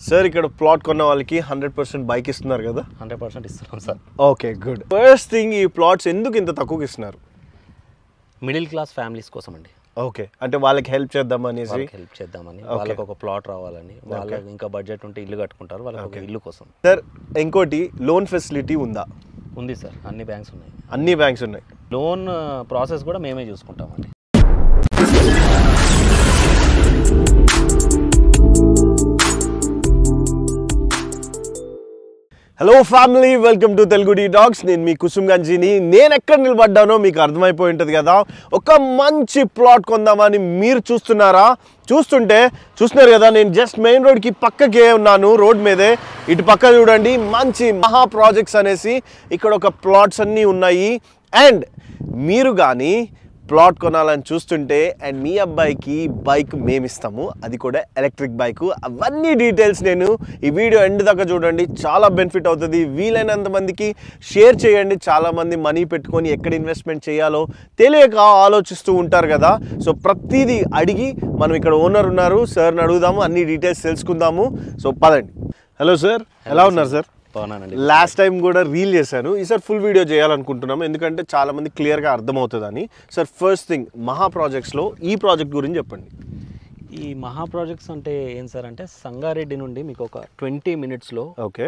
Sir ఇక్కడ plot కొన్న వాళ్ళకి 100% బైక్ ఇస్తున్నారు కదా? 100% ఇస్తున్నాం sir. Okay, good. First thing, ఈ ప్లాట్స్ ఎందుకు ఇంత తక్కువకి ఇస్తున్నారు? మిడిల్ క్లాస్ ఫ్యామిలీస్ కోసం అండి. ఓకే, అంటే వాళ్ళకి హెల్ప్ చేద్దామని, వాళ్ళకి ఒక ప్లాట్ రావాలని, వాళ్ళకి ఇంకా బడ్జెట్ ఉంటే ఇల్లు కట్టుకుంటారు, వాళ్ళకి ఒక ఇల్లు కోసం. సార్ ఇంకోటి, లోన్ ఫెసిలిటీ ఉందా? ఉంది సార్, అన్ని బ్యాంక్స్ ఉన్నాయి. అన్ని బ్యాంక్స్ ఉన్నాయి. లోన్ ప్రాసెస్ కూడా మేమే చూసుకుంటామండి. Hello family, welcome to Telugu T talks. నేను మీ కుసుమ్ గంజిని. నేను ఎక్కడ నిలబడ్డానో మీకు అర్థమైపోయి ఉంటుంది కదా. ఒక మంచి ప్లాట్ కొందామని మీరు చూస్తున్నారు కదా. నేను జస్ట్ మెయిన్ రోడ్కి పక్కకే ఉన్నాను, రోడ్ మీదే. ఇటు పక్క చూడండి, మంచి మహా ప్రాజెక్ట్స్ అనేసి ఇక్కడ ఒక ప్లాట్స్ అన్నీ ఉన్నాయి. అండ్ మీరు కానీ ప్లాట్ కొనాలని చూస్తుంటే, అండ్ మీ అబ్బాయికి బైక్ మేమిస్తాము, అది కూడా ఎలక్ట్రిక్ బైక్. అవన్నీ డీటెయిల్స్ నేను ఈ వీడియో ఎండ్ దాకా చూడండి, చాలా బెనిఫిట్ అవుతుంది. వీలైనంత మందికి షేర్ చేయండి. చాలామంది మనీ పెట్టుకొని ఎక్కడ ఇన్వెస్ట్మెంట్ చేయాలో తెలియక ఆలోచిస్తూ ఉంటారు కదా. సో ప్రతిదీ అడిగి, మనం ఇక్కడ ఓనర్ ఉన్నారు, సార్ని అడుగుదాము, అన్ని డీటెయిల్స్ తెలుసుకుందాము. సో పదండి. హలో సార్, ఎలా ఉన్నారు సార్? లాస్ట్ టైం కూడా రీల్ చేశాను, ఈసారి ఫుల్ వీడియో చేయాలనుకుంటున్నాము, ఎందుకంటే చాలా మంది క్లియర్గా అర్థమవుతుందని. సార్ ఫస్ట్ థింగ్, మహా ప్రాజెక్ట్స్లో ఈ ప్రాజెక్ట్ గురించి చెప్పండి. ఈ మహా ప్రాజెక్ట్స్ అంటే ఏం సార్ అంటే, సంగారెడ్డి నుండి మీకు ఒక 20 minutesలో ఓకే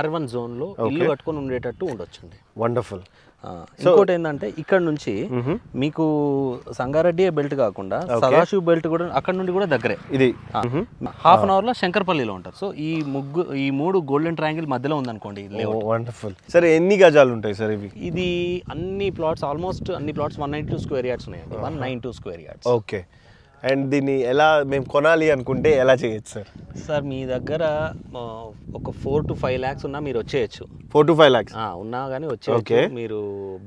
R1 జోన్లో ఇల్లు కట్టుకొని ఉండేటట్టు ఉండొచ్చండి. వండర్ఫుల్. ఇంకోటి ఏంటంటే, ఇక్కడ నుంచి మీకు సంగారెడ్డి బెల్ట్ కాకుండా సదాశివ్ బెల్ట్ కూడా అక్కడ నుండి కూడా దగ్గరే. ఇది ½ an hour లో శంకర్పల్లిలో ఉంటారు. సో ఈ మూడు గోల్డెన్ ట్రయాంగిల్ మధ్యలో ఉందనుకోండి. వండర్ఫుల్. సరే ఎన్ని గజాలు ఉంటాయి సార్ ఇవి? ఇది అన్ని ప్లాట్స్, ఆల్మోస్ట్ అన్ని ప్లాట్స్ 192 square yards ఉన్నాయండి. 192 square yards. ఓకే. అండ్ దీన్ని ఎలా మేము కొనాలి అనుకుంటే ఎలా చేయొచ్చు సార్? సార్ మీ దగ్గర ఒక 4 to 5 lakhs ఉన్నా మీరు వచ్చేయచ్చు. 4 to 5 lakhs ఉన్నా కానీ వచ్చేయచ్చు. మీరు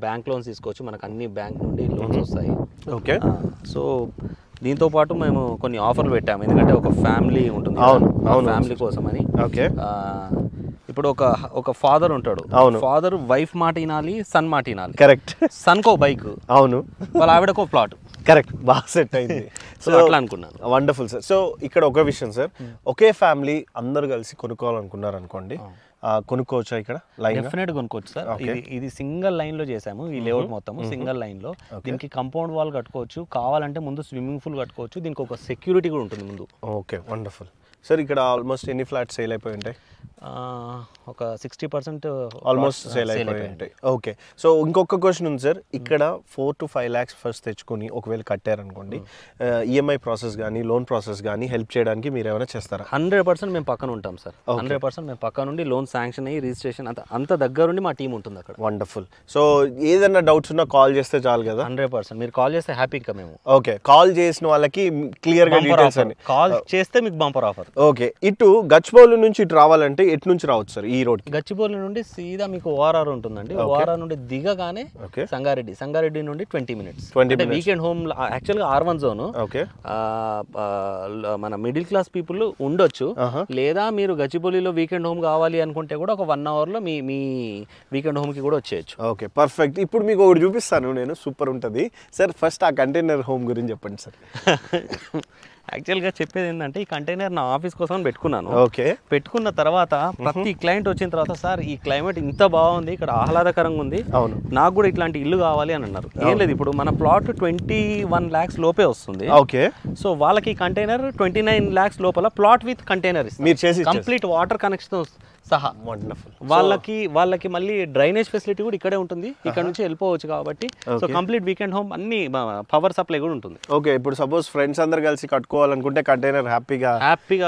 బ్యాంక్ లోన్స్ తీసుకోవచ్చు, మనకు అన్ని బ్యాంక్ నుండి లోన్స్ వస్తాయి. ఓకే. సో దీంతో పాటు మేము కొన్ని ఆఫర్లు పెట్టాము, ఎందుకంటే ఒక ఫ్యామిలీ ఉంటుంది, ఫ్యామిలీ కోసం అని. ఓకే. ఇప్పుడు ఒక ఫాదర్ ఉంటాడు, ఫాదర్ వైఫ్ మాట వినాలి, సన్ మాట వినాలి. కరెక్ట్. సన్ కో బైక్, అవును, వాళ్ళ ఆవిడకో ప్లాట్. కరెక్ట్, బాగా సెట్ అయింది. సో అట్లా అనుకున్నాను. Wonderful sir. సో ఇక్కడ ఒక విషయం సార్, ఒకే ఫ్యామిలీ అందరు కలిసి కొనుక్కోవాలనుకున్నారు అనుకోండి, కొనుక్కోవచ్చా ఇక్కడ? లైన్ డెఫినెట్ కొనుక్కోవచ్చు సార్. ఇది సింగిల్ లైన్ లో చేసాము, ఈ లేఅవుట్ మొత్తం సింగిల్ లైన్ లో. దీనికి కాంపౌండ్ వాల్ కట్టుకోవచ్చు, కావాలంటే ముందు స్విమ్మింగ్ పూల్ కట్టుకోవచ్చు. దీనికి ఒక సెక్యూరిటీ కూడా ఉంటుంది ముందు. Okay, wonderful sir. ఇక్కడ ఆల్మోస్ట్ ఎన్ని ఫ్లాట్స్ సేల్ అయిపోయి ఉంటాయి? ఒక 60% ఆల్మోస్ట్ సేల్ అయిపోయి ఉంటాయి. ఓకే. సో ఇంకొక క్వశ్చన్ ఉంది సార్, ఇక్కడ 4 to 5 lakhs ఫస్ట్ తెచ్చుకొని ఒకవేళ కట్టారనుకోండి, ఈఎంఐ ప్రాసెస్ కానీ లోన్ ప్రాసెస్ కానీ హెల్ప్ చేయడానికి మీరు ఏమైనా చేస్తారా? 100% మేము పక్కన ఉంటాం సార్. 100% మేము పక్కన నుండి లోన్ శాంక్షన్ అయ్యి రిజిస్ట్రేషన్ అంత దగ్గరుండి మా టీం ఉంటుంది అక్కడ. వండర్ఫుల్. సో ఏదైనా డౌట్స్ ఉన్నా కాల్ చేస్తే చాలు కదా? 100% మీరు కాల్ చేస్తే హ్యాపీగా మేము. ఓకే, కాల్ చేసిన వాళ్ళకి క్లియర్గా డీటెయిల్స్ అని కాల్ చేస్తే మీకు బంపర్ ఆఫర్. ఓకే. ఇటు గచ్చిబౌలి నుంచి ఇటు రావాలంటే ఎటు నుంచి రావచ్చు సార్ ఈ రోడ్? గచ్చిబౌలి నుండి సీదా మీకు ఓఆర్ఆర్ ఉంటుందండి. ఓఆర్ఆర్ నుండి దిగగానే సంగారెడ్డి నుండి 20 minutes. వీకెండ్ హోమ్ యాక్చువల్గా R1 జోన్. మన మిడిల్ క్లాస్ పీపుల్ ఉండొచ్చు, లేదా మీరు గచ్చిబౌలిలో వీకెండ్ హోమ్ కావాలి అనుకుంటే కూడా ఒక 1 hour లో మీ వీకెండ్ హోమ్ కి కూడా వచ్చేయచ్చు. Okay, perfect. ఇప్పుడు మీకు ఒకటి చూపిస్తాను నేను, సూపర్ ఉంటుంది సార్. ఫస్ట్ ఆ కంటైనర్ హోమ్ గురించి చెప్పండి సార్. యాక్చువల్గా చెప్పేది ఏంటంటే, ఈ కంటైనర్ నా ఆఫీస్ కోసం పెట్టుకున్నాను. ఓకే. పెట్టుకున్న తర్వాత ప్రతి క్లయింట్ వచ్చిన తర్వాత, సార్ ఈ క్లైమేట్ ఇంత బాగుంది, ఇక్కడ ఆహ్లాదకరంగా ఉంది, అవును, నాకు కూడా ఇట్లాంటి ఇల్లు కావాలి అని అన్నారు. ఏం లేదు, ఇప్పుడు మన ప్లాట్ 21 lakhs లోపే వస్తుంది. ఓకే. సో వాళ్ళకి కంటైనర్ 29 lakhs లోపల ప్లాట్ విత్ కంటైనర్ మీరు చేసి కంప్లీట్ వాటర్ కనెక్షన్ సహా. వండర్ఫుల్. వాళ్ళకి మళ్ళీ డ్రైనేజ్ ఫెసిలిటీ కూడా ఇక్కడే ఉంటుంది, ఇక్కడ నుంచి వెళ్ళిపోవచ్చు కాబట్టి. సో కంప్లీట్ వీకెండ్ హోమ్, అన్ని పవర్ సప్లై కూడా ఉంటుంది. ఓకే. ఇప్పుడు సపోజ్ ఫ్రెండ్స్ అందరు కలిసి కట్టుకోవాలనుకుంటే కంటైనర్ హ్యాపీగా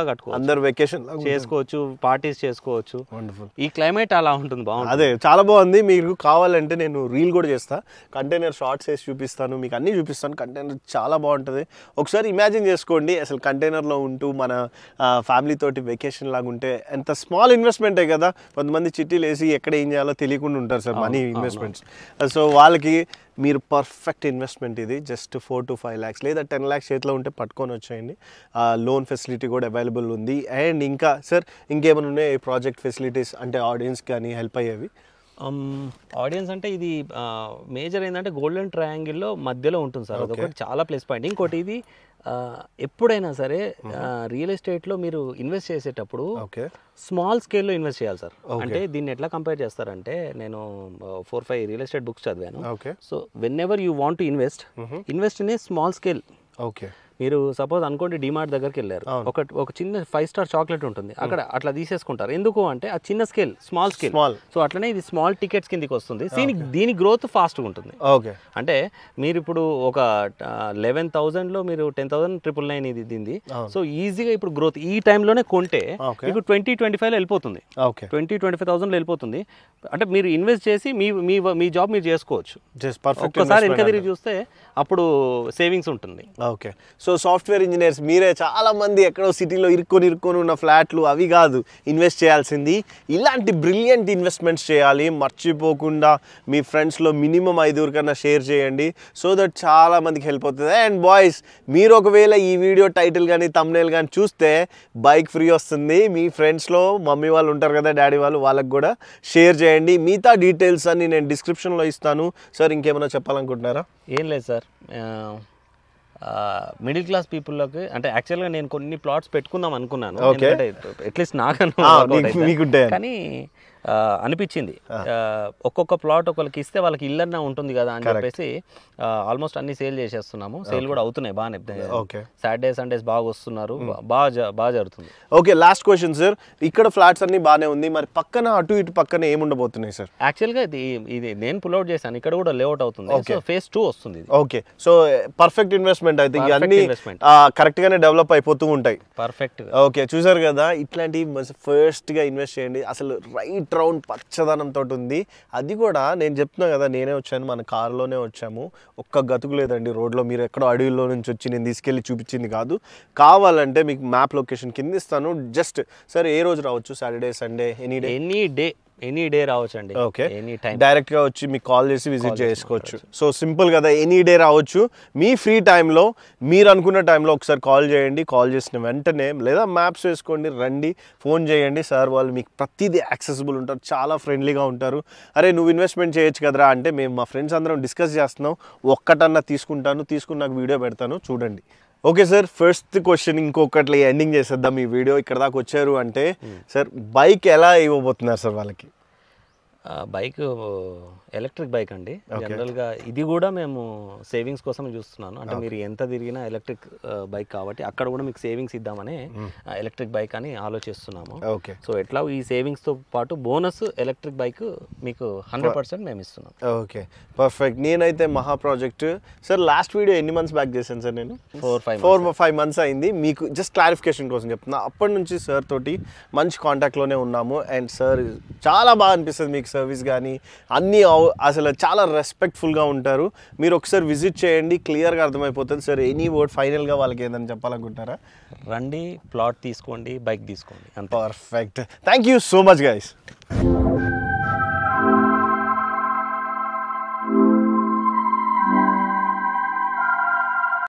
కట్టుకోవచ్చు, అందరు వెకేషన్ చేసుకోవచ్చు, పార్టీస్ చేసుకోవచ్చు. వండర్ఫుల్. ఈ క్లైమేట్ అలా ఉంటుంది, బాగుంటుంది. అదే చాలా బాగుంది. మీకు కావాలంటే నేను రీల్ కూడా చేస్తా, కంటైనర్ షార్ట్స్ వేసి చూపిస్తాను, మీకు అన్నీ చూపిస్తాను. కంటైనర్ చాలా బాగుంటుంది. ఒకసారి ఇమాజిన్ చేసుకోండి, అసలు కంటైనర్లో ఉంటూ మన ఫ్యామిలీ తోటి వెకేషన్ లాగా ఉంటే ఎంత స్మాల్ ఇన్వెస్ట్మెంట్ కదా. కొంతమంది చిట్టీలు వేసి ఎక్కడ ఏం చేయాలో తెలియకుండా ఉంటారు సార్, మనీ ఇన్వెస్ట్మెంట్స్. సో వాళ్ళకి మీరు పర్ఫెక్ట్ ఇన్వెస్ట్మెంట్ ఇది. జస్ట్ 4 to 5 lakhs లేదా 10 lakhs చేతిలో ఉంటే పట్టుకొని వచ్చేయండి. లోన్ ఫెసిలిటీ కూడా అవైలబుల్ ఉంది. అండ్ ఇంకా సార్ ఇంకేమైనా ఉన్నాయి ప్రాజెక్ట్ ఫెసిలిటీస్, అంటే ఆడియన్స్ కానీ హెల్ప్ అయ్యేవి? ఆడియన్స్ అంటే ఇది మేజర్ ఏంటంటే గోల్డెన్ ట్రయాంగిల్లో మధ్యలో ఉంటుంది సార్, అదొకటి చాలా ప్లస్ పాయింట్. ఇంకోటి ఇది ఎప్పుడైనా సరే రియల్ ఎస్టేట్లో మీరు ఇన్వెస్ట్ చేసేటప్పుడు ఓకే స్మాల్ స్కేల్లో ఇన్వెస్ట్ చేయాలి సార్. అంటే దీన్ని ఎట్లా కంపేర్ చేస్తారంటే నేను 4-5 రియల్ ఎస్టేట్ బుక్స్ చదివాను. Okay so when ever you want to invest in a small scale. Okay మీరు సపోజ్ అనుకోండి డిమార్ట్ దగ్గరికి వెళ్ళారు, ఒక చిన్న 5 స్టార్ చాక్లెట్ ఉంటుంది అక్కడ, అట్లా తీసేసుకుంటారు. ఎందుకు అంటే ఆ చిన్న స్కేల్, స్మాల్ స్కేల్. సో అట్లనే ఇది స్మాల్ టికెట్స్ కిందకి వస్తుంది. దీని గ్రోత్ ఫాస్ట్గా ఉంటుంది. ఓకే అంటే మీరు ఇప్పుడు ఒక 11,000లో మీరు 10,999 ఇది దీన్ని. సో ఈజీగా ఇప్పుడు గ్రోత్ ఈ టైంలోనే కొంటే మీకు 20-25లో వెళ్ళిపోతుంది. 20-25,000లో వెళ్ళిపోతుంది. అంటే మీరు ఇన్వెస్ట్ చేసి మీ జాబ్ మీరు చేసుకోవచ్చు. ఒక్కసారి వెనక తిరిగి చూస్తే అప్పుడు సేవింగ్స్ ఉంటుంది. ఓకే. సో సాఫ్ట్వేర్ ఇంజనీర్స్ మీరే చాలా మంది ఎక్కడో సిటీలో ఇరుక్కొని ఉన్న ఫ్లాట్లు అవి కాదు ఇన్వెస్ట్ చేయాల్సింది, ఇలాంటి బ్రిలియంట్ ఇన్వెస్ట్మెంట్స్ చేయాలి. మర్చిపోకుండా మీ ఫ్రెండ్స్లో మినిమం 5 కన్నా షేర్ చేయండి, సో దట్ చాలా మందికి హెల్ప్ అవుతుంది. అండ్ బాయ్స్, మీరు ఒకవేళ ఈ వీడియో టైటిల్ కానీ థంబ్నెయిల్ కానీ చూస్తే బైక్ ఫ్రీ వస్తుంది. మీ ఫ్రెండ్స్లో మమ్మీ వాళ్ళు ఉంటారు కదా, డాడీ వాళ్ళు, వాళ్ళకి కూడా షేర్ చేయండి. మిగతా డీటెయిల్స్ అన్ని నేను డిస్క్రిప్షన్లో ఇస్తాను. సార్ ఇంకేమైనా చెప్పాలనుకుంటున్నారా? ఏం లేదు సార్, మిడిల్ క్లాస్ పీపుల్లోకి అంటే యాక్చువల్గా నేను కొన్ని ప్లాట్స్ పెట్టుకుందాం అనుకున్నాను, ఎందుకంటే అట్లీస్ట్ నాకన్నా, కానీ అనిపించింది ఒక్కొక్క ప్లాట్ ఒకరికి ఇస్తే వాళ్ళకి ఇల్లన్నా ఉంటుంది కదా అని చెప్పేసి ఆల్మోస్ట్ అన్ని సేల్ చేసేస్తున్నాము. సేల్ కూడా అవుతున్నాయి బాగానే. సాటర్డే సండేస్ బాగా వస్తున్నారు, బాగా జరుగుతుంది. ఓకే, లాస్ట్ క్వశ్చన్ సార్, ఇక్కడ ఫ్లాట్స్ అన్ని బాగానే ఉంది, మరి పక్కన అటు ఇటు పక్కన ఏముండబోతున్నాయి సార్? యాక్చువల్గా ఇది నేను పుల్అవుట్ చేశాను, ఇక్కడ కూడా లేఅవుట్ అవుతుంది. సో ఫేజ్ 2 వస్తుంది. ఓకే, సో పర్ఫెక్ట్ ఇన్వెస్ట్మెంట్ అయితే అన్ని కరెక్ట్ గానే డెవలప్ అయిపోతూ ఉంటాయి. పర్ఫెక్ట్. ఓకే, చూసారు కదా, ఇట్లాంటి ఫస్ట్ గా ఇన్వెస్ట్ చేయండి. అసలు రైట్ రౌండ్ పచ్చదనంతో ఉంది. అది కూడా నేను చెప్తున్నా కదా, నేనే వచ్చాను, మన కారులోనే వచ్చాము, ఒక్క గతుకు లేదండి రోడ్లో. మీరు ఎక్కడో అడవిలో నుంచి వచ్చి నేను తీసుకెళ్ళి చూపించింది కాదు. కావాలంటే మీకు మ్యాప్ లొకేషన్ కింద ఇస్తాను. జస్ట్ సార్ ఏ రోజు రావచ్చు? సాటర్డే, సండే, ఎనీ డే రావచ్చు అండి. ఓకే, డైరెక్ట్ గా వచ్చి మీకు కాల్ చేసి విజిట్ చేసుకోవచ్చు. సో సింపుల్ కదా, ఎనీ డే రావచ్చు. మీ ఫ్రీ టైంలో మీరు అనుకున్న టైంలో ఒకసారి కాల్ చేయండి. కాల్ చేసిన వెంటనే లేదా మ్యాప్స్ వేసుకోండి, రండి, ఫోన్ చేయండి. సార్ వాళ్ళు మీకు ప్రతిదీ యాక్సెసిబుల్ ఉంటారు, చాలా ఫ్రెండ్లీగా ఉంటారు. అరే నువ్వు ఇన్వెస్ట్మెంట్ చేయొచ్చు కదరా అంటే, మేము మా ఫ్రెండ్స్ అందరం డిస్కస్ చేస్తున్నాం, ఒక్కటన్నా తీసుకుని నాకు వీడియో పెడతాను, చూడండి. ఓకే సార్, ఫస్ట్ క్వశ్చన్ ఇంకొకటి ఎండింగ్ చేసేద్దాం ఈ వీడియో. ఇక్కడ దాకా వచ్చారు అంటే సార్ బైక్ ఎలా ఇవ్వబోతున్నారు సార్ వాళ్ళకి? బైక్ ఎలక్ట్రిక్ బైక్ అండి. జనరల్గా ఇది కూడా మేము సేవింగ్స్ కోసం చూస్తున్నాను. అంటే మీరు ఎంత తిరిగినా ఎలక్ట్రిక్ బైక్ కాబట్టి అక్కడ కూడా మీకు సేవింగ్స్ ఇద్దామని ఎలక్ట్రిక్ బైక్ అని ఆలోచిస్తున్నాము. ఓకే, సో ఎట్లా ఈ సేవింగ్స్తో పాటు బోనస్ ఎలక్ట్రిక్ బైక్ మీకు 100% మేము ఇస్తున్నాం. Okay, perfect. నేనైతే మహా ప్రాజెక్ట్ సార్ లాస్ట్ వీడియో ఎన్ని మంత్స్ బ్యాక్ చేశాను సార్? నేను 4-5 మంత్స్ అయింది. మీకు జస్ట్ క్లారిఫికేషన్ కోసం చెప్తున్నా. అప్పటి నుంచి సార్ తోటి మంచి కాంటాక్ట్లోనే ఉన్నాము. అండ్ సార్ చాలా బాగా అనిపిస్తుంది మీకు సర్వీస్ కానీ అన్నీ, అసలు చాలా రెస్పెక్ట్ఫుల్గా ఉంటారు. మీరు ఒకసారి విజిట్ చేయండి, క్లియర్గా అర్థమైపోతుంది. సార్ ఎనీ వర్డ్ ఫైనల్గా వాళ్ళకి ఏదని చెప్పాలనుకుంటారా? రండి, ప్లాట్ తీసుకోండి, బైక్ తీసుకోండి. Perfect. Thank you so much guys.